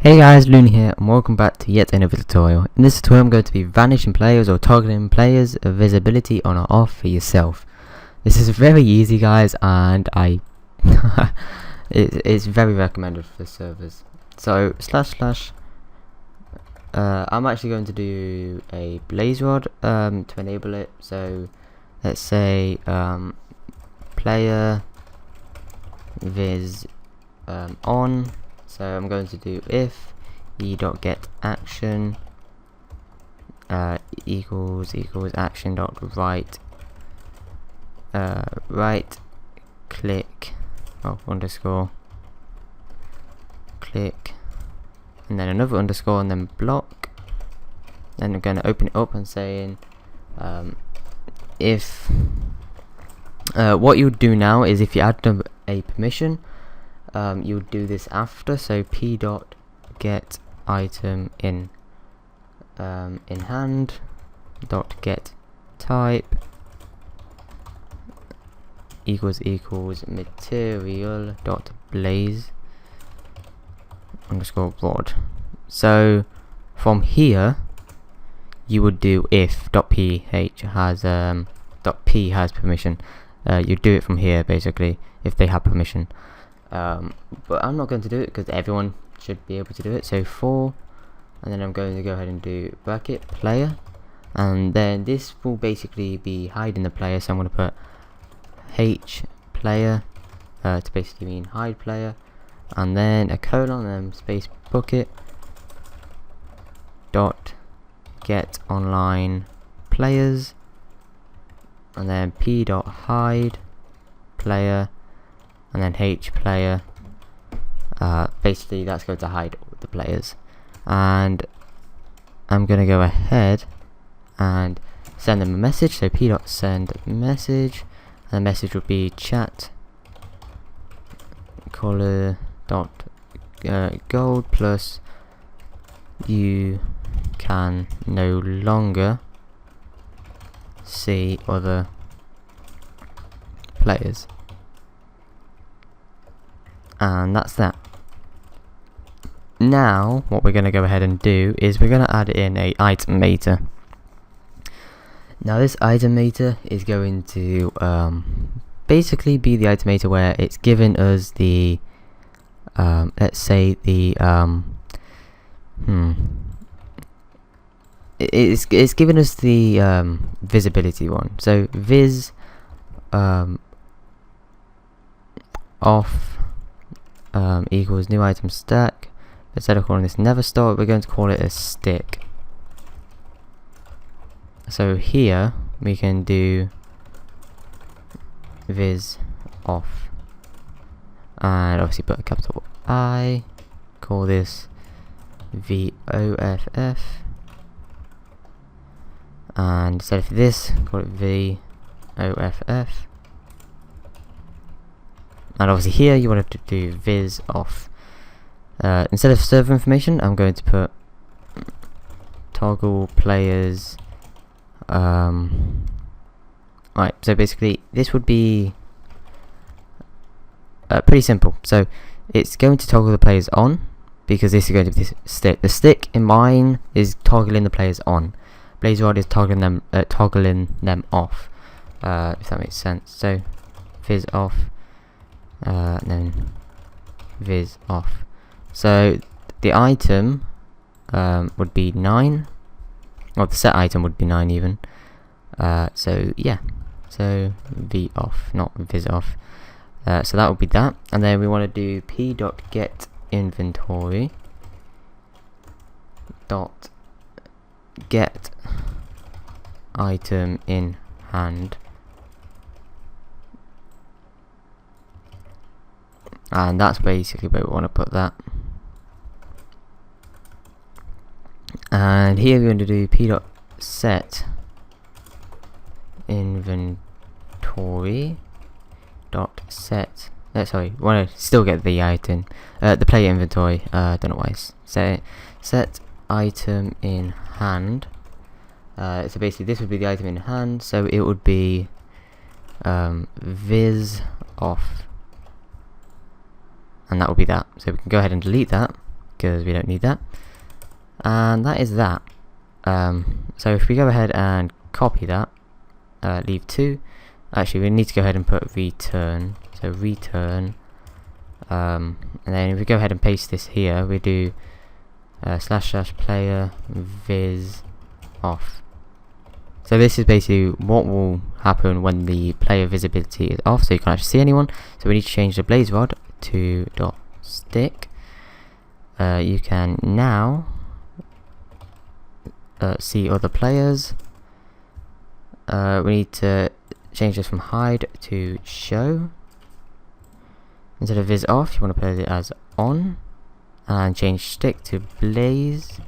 Hey guys, Loon here and welcome back to yet another tutorial. In this tutorial I'm going to be vanishing players or targeting players' visibility on or off for yourself. This is very easy guys, and it's very recommended for servers. So I'm actually going to do a blaze rod to enable it. So let's say player viz on. So I'm going to do if e.getAction equals action.write right click underscore click and then another underscore and then block. Then I'm going to open it up and saying if what you would do now is if you add a permission, you would do this after. So p.get item in hand dot get type equals material dot blaze underscore rod. So from here you would do if .p has .p has permission. You do it from here basically if they have permission. But I'm not going to do it because everyone should be able to do it. So for, and then I'm going to go ahead and do bracket player, and then this will basically be hiding the player. So I'm going to put h player to basically mean hide player, and then a colon and then space bucket dot get online players, and then p dot hide player, and then h player. Basically that's going to hide all the players, and I'm going to go ahead and send them a message. So p dot send message, and the message would be chat color dot gold plus you can no longer see other players. And that's that. Now what we're going to go ahead and do is we're going to add in a item meter. Now this item meter is going to basically be the item meter where it's given us the let's say the it's given us the visibility one. So viz off equals new item stack. Instead of calling this never start, we're going to call it a stick. So here we can do viz off and obviously put a capital I, call this VOFF, and instead of this call it VOFF. And obviously here you want to do viz off. Instead of server information, I'm going to put toggle players. Right, so basically this would be pretty simple. So it's going to toggle the players on because this is going to be the stick. The stick in mine is toggling the players on. Blaze rod is toggling them off. If that makes sense. So viz off. And then viz off. So the item would be 9, or the set item would be 9 even. So yeah, so v off, not viz off. So that would be that, and then we want to do p.get inventory dot get item in hand. And that's basically where we want to put that. And here we're going to do p.set inventory dot set. Sorry, we want to still get the item, the player inventory. Don't know why. Set item in hand. So basically, this would be the item in hand. So it would be viz off. And that will be that. So we can go ahead and delete that. because we don't need that. And that is that. So if we go ahead and copy that, leave 2. Actually, we need to go ahead and put return. So return, and then if we go ahead and paste this here, we do / player viz off. So this is basically what will happen when the player visibility is off, so you can't actually see anyone. So we need to change the blaze rod to .stick. You can now see other players. We need to change this from hide to show. Instead of viz off, you want to put it as on, and change stick to blaze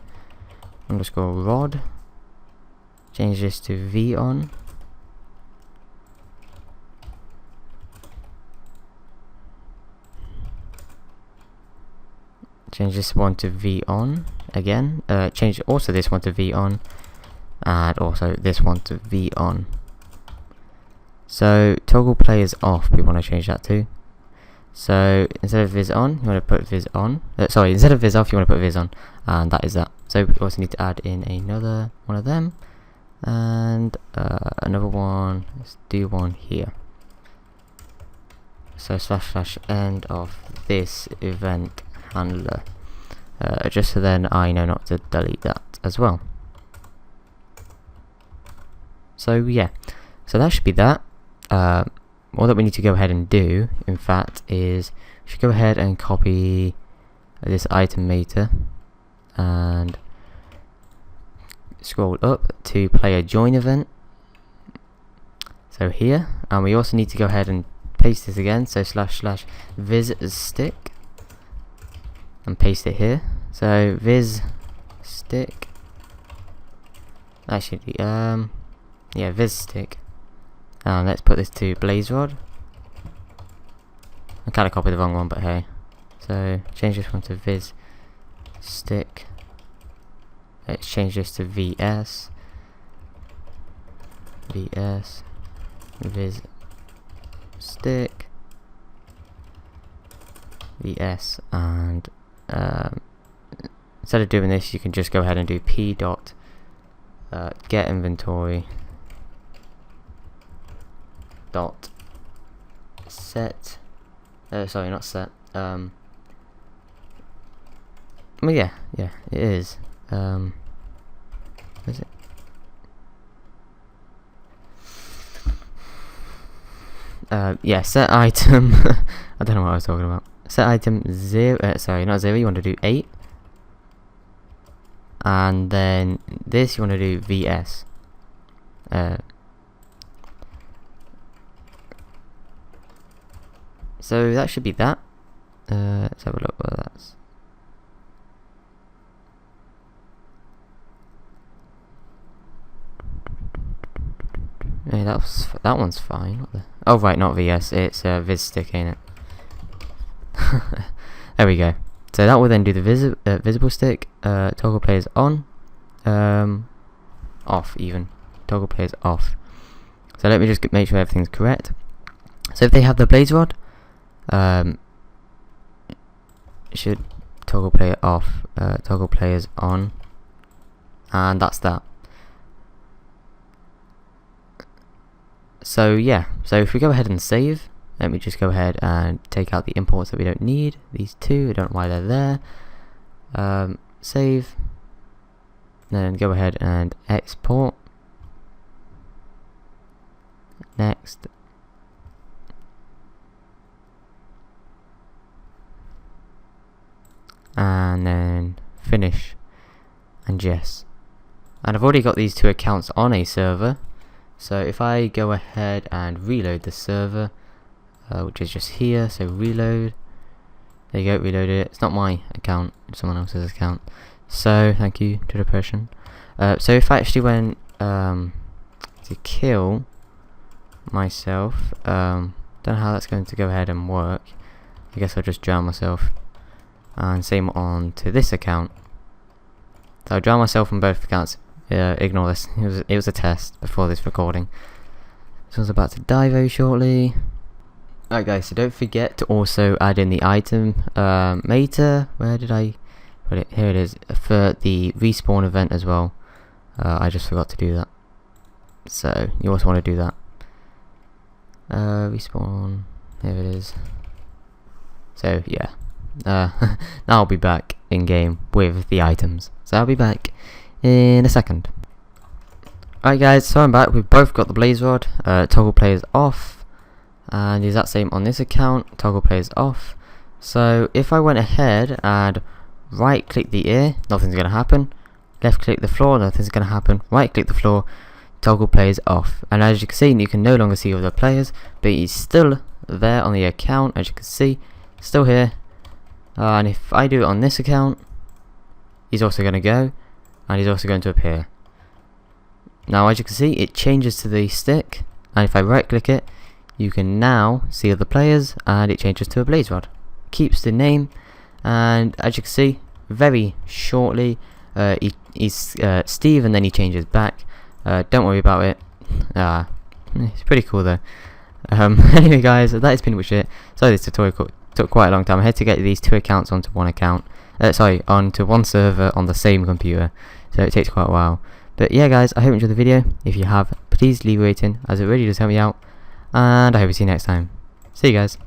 _ rod. Change this to v on. Change this one to v on again. Change also this one to v on, and also this one to v on. So toggle players off, we want to change that to. So instead of viz on, you want to put viz on. Sorry, instead of viz off, you want to put viz on, and that is that. So we also need to add in another one of them, and another one. Let's do one here. So / end of this event handler, just so then I know not to delete that as well. So yeah, so that should be that. All that we need to go ahead and do, in fact, is we should go ahead and copy this item meter and scroll up to player join event. So here, and we also need to go ahead and paste this again. So / viz stick and paste it here. So viz stick. Actually, yeah, viz stick. And let's put this to blaze rod. I kind of copied the wrong one, but hey. So change this one to viz stick. Let's change this to vs viz stick vs, and instead of doing this, you can just go ahead and do p dot get inventory dot set. Sorry, not set. Well, yeah, it is. Is it? Yeah, set item. I don't know what I was talking about. Set item 0. Sorry, not 0. You want to do 8, and then this you want to do vs. So that should be that. Let's have a look what that's. Hey, that one's fine. Oh right, not VS. It's viz stick, ain't it? There we go. So that will then do the visible stick. Toggle players on, off even. Toggle players off. So let me just make sure everything's correct. So if they have the blaze rod, should toggle player off, toggle players on, and that's that. So yeah, so if we go ahead and save, let me just go ahead and take out the imports that we don't need. These two, I don't know why they're there. Save, then go ahead and export. Next. And then finish and yes. And I've already got these two accounts on a server, so if I go ahead and reload the server, which is just here, so reload, there you go, reloaded it. It's not my account, it's someone else's account, so thank you to the person. So if I actually went to kill myself, don't know how that's going to go ahead and work. I guess I'll just drown myself. And same on to this account. So I drown myself on both accounts. Ignore this. It was a test before this recording. This one's about to die very shortly. Alright guys, so don't forget to also add in the item meter. Where but here it is for the respawn event as well. I just forgot to do that, so you also want to do that. Respawn, here it is. So yeah, now I'll be back in game with the items, so I'll be back in a second. Alright guys, so I'm back. We've both got the blaze rod. Toggle players off, and is that same on this account? Toggle players off. So if I went ahead and right click the ear, nothing's gonna happen. Left click the floor, nothing's gonna happen. Right click the floor, toggle players off. And as you can see, you can no longer see other players, but he's still there on the account. As you can see, still here. And if I do it on this account, he's also gonna go, and he's also going to appear. Now as you can see, it changes to the stick, and if I right click it, you can now see other players, and it changes to a blaze rod. Keeps the name, and as you can see, very shortly, he's Steve, and then he changes back. Don't worry about it. It's pretty cool though. Anyway guys, that is pretty much it. So this tutorial took quite a long time. I had to get these two accounts onto one account. Onto one server on the same computer, so it takes quite a while. But yeah guys, I hope you enjoyed the video. If you have, please leave a rating, as it really does help me out. And I hope to see you next time. See you guys.